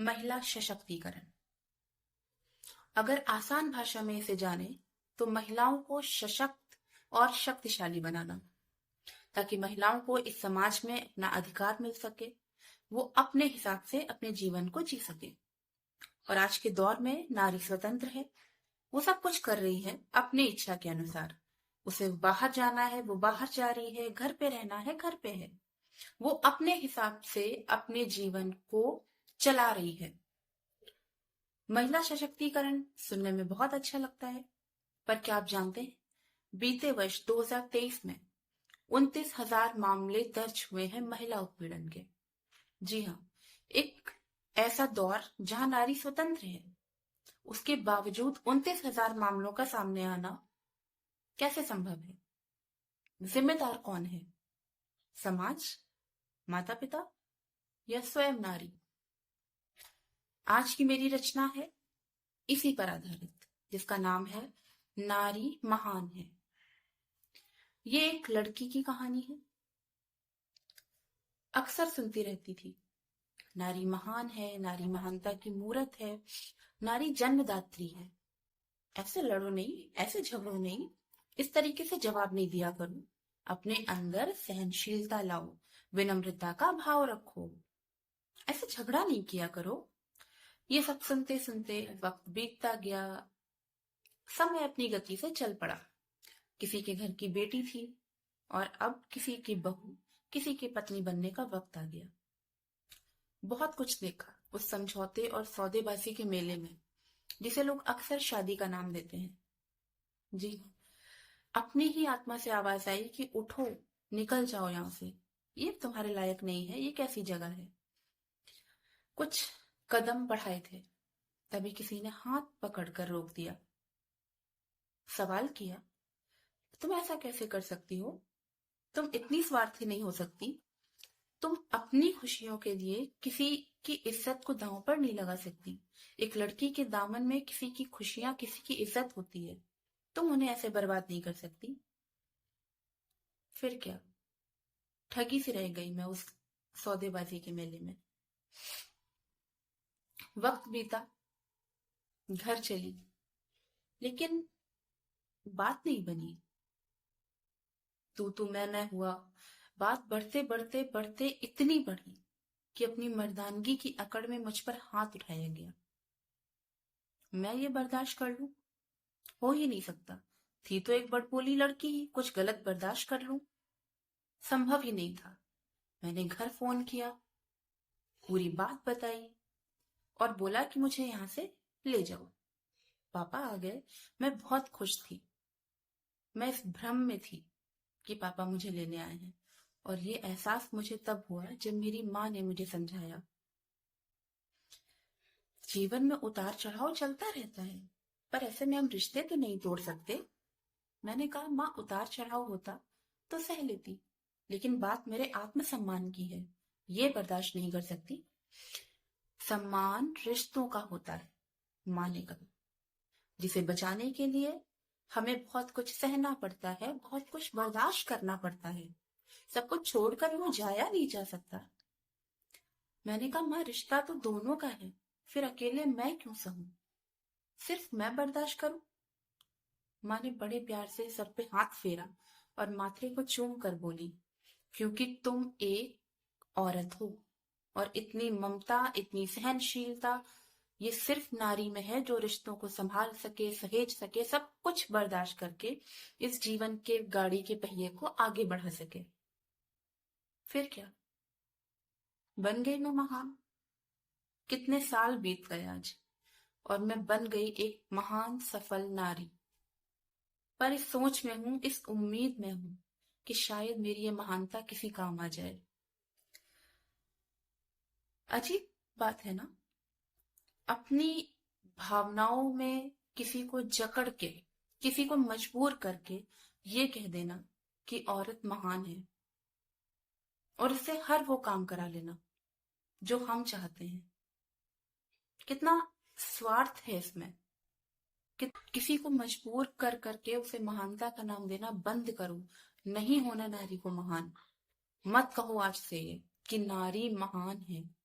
महिला सशक्तिकरण। अगर आसान भाषा में इसे जाने तो महिलाओं को सशक्त और शक्तिशाली बनाना, ताकि महिलाओं को इस समाज में अपना अधिकार मिल सके, वो अपने हिसाब से अपने जीवन को जी सके। और आज के दौर में नारी स्वतंत्र है, वो सब कुछ कर रही है अपनी इच्छा के अनुसार। उसे बाहर जाना है वो बाहर जा रही है, घर पे रहना है घर पे है। वो अपने हिसाब से अपने जीवन को चला रही है। महिला सशक्तिकरण सुनने में बहुत अच्छा लगता है, पर क्या आप जानते हैं बीते वर्ष 2023 में 29,000 मामले दर्ज हुए हैं महिला उत्पीड़न के। जी हाँ, एक ऐसा दौर जहां नारी स्वतंत्र है, उसके बावजूद 29,000 मामलों का सामने आना कैसे संभव है? जिम्मेदार कौन है? समाज, माता पिता या स्वयं नारी? आज की मेरी रचना है इसी पर आधारित, जिसका नाम है नारी महान है। ये एक लड़की की कहानी है। अक्सर सुनती रहती थी, नारी महान है, नारी महानता की मूरत है, नारी जन्मदात्री है। ऐसे लड़ो नहीं, ऐसे झगड़ो नहीं, इस तरीके से जवाब नहीं दिया करो। अपने अंदर सहनशीलता लाओ, विनम्रता का भाव रखो, ऐसे झगड़ा नहीं किया करो। ये सब सुनते सुनते वक्त बीतता गया। समय अपनी गति से चल पड़ा। किसी के घर की बेटी थी और अब किसी की बहू, किसी की पत्नी बनने का वक्त आ गया। बहुत कुछ देखा उस समझौते और सौदेबाजी के मेले में, जिसे लोग अक्सर शादी का नाम देते हैं। जी, अपनी ही आत्मा से आवाज आई कि उठो, निकल जाओ यहां से, ये तुम्हारे लायक नहीं है, ये कैसी जगह है। कुछ कदम बढ़ाए थे, तभी किसी ने हाथ पकड़कर रोक दिया। सवाल किया, तुम ऐसा कैसे कर सकती हो? तुम इतनी स्वार्थी नहीं हो सकती। तुम अपनी खुशियों के लिए किसी की इज्जत को दांव पर नहीं लगा सकती। एक लड़की के दामन में किसी की खुशियां, किसी की इज्जत होती है। तुम उन्हें ऐसे बर्बाद नहीं कर सकती। फिर क्या, ठगी सी रह गई मैं उस सौदेबाजी के मेले में। वक्त बीता, घर चली, लेकिन बात नहीं बनी। तू मैं हुआ। बात बढ़ते बढ़ते बढ़ते इतनी बढ़ी कि अपनी मर्दानगी की अकड़ में मुझ पर हाथ उठाया गया। मैं ये बर्दाश्त कर लूं? हो ही नहीं सकता। थी तो एक बड़बोली लड़की ही, कुछ गलत बर्दाश्त कर लूं? संभव ही नहीं था। मैंने घर फोन किया, पूरी बात बताई और बोला कि मुझे यहां से ले जाओ। पापा आ गए। मैं बहुत खुश थी। मैं इस भ्रम में थी कि पापा मुझे लेने आए हैं, और ये एहसास मुझे तब हुआ जब मेरी माँ ने मुझे समझाया, जीवन में उतार चढ़ाव चलता रहता है, पर ऐसे में हम रिश्ते तो नहीं तोड़ सकते। मैंने कहा, माँ उतार चढ़ाव होता तो सह लेती, लेकिन बात मेरे आत्मसम्मान की है, ये बर्दाश्त नहीं कर सकती। सम्मान रिश्तों का होता है, माँ ने कहा, जिसे बचाने के लिए हमें बहुत कुछ सहना पड़ता है, बहुत कुछ बर्दाश्त करना पड़ता है। सब कुछ छोड़कर वो जाया नहीं जा सकता। मैंने कहा, माँ रिश्ता तो दोनों का है, फिर अकेले मैं क्यों सहूं? सिर्फ मैं बर्दाश्त करूं? माँ ने बड़े प्यार से सर पे हाथ फेरा और माथे को चूम कर बोली, क्योंकि तुम एक औरत हो, और इतनी ममता, इतनी सहनशीलता ये सिर्फ नारी में है, जो रिश्तों को संभाल सके, सहेज सके, सब कुछ बर्दाश्त करके इस जीवन के गाड़ी के पहिए को आगे बढ़ा सके। फिर क्या, बन गई मैं महान। कितने साल बीत गए आज, और मैं बन गई एक महान सफल नारी। पर इस सोच में हूं, इस उम्मीद में हूं कि शायद मेरी ये महानता किसी काम आ जाए। अजीब बात है ना, अपनी भावनाओं में किसी को जकड़ के, किसी को मजबूर करके ये कह देना कि औरत महान है, और इससे हर वो काम करा लेना जो हम चाहते हैं। कितना स्वार्थ है इसमें। कि किसी को मजबूर कर करके उसे महानता का नाम देना बंद करो। नहीं होना नारी को महान। मत कहो आज से कि नारी महान है।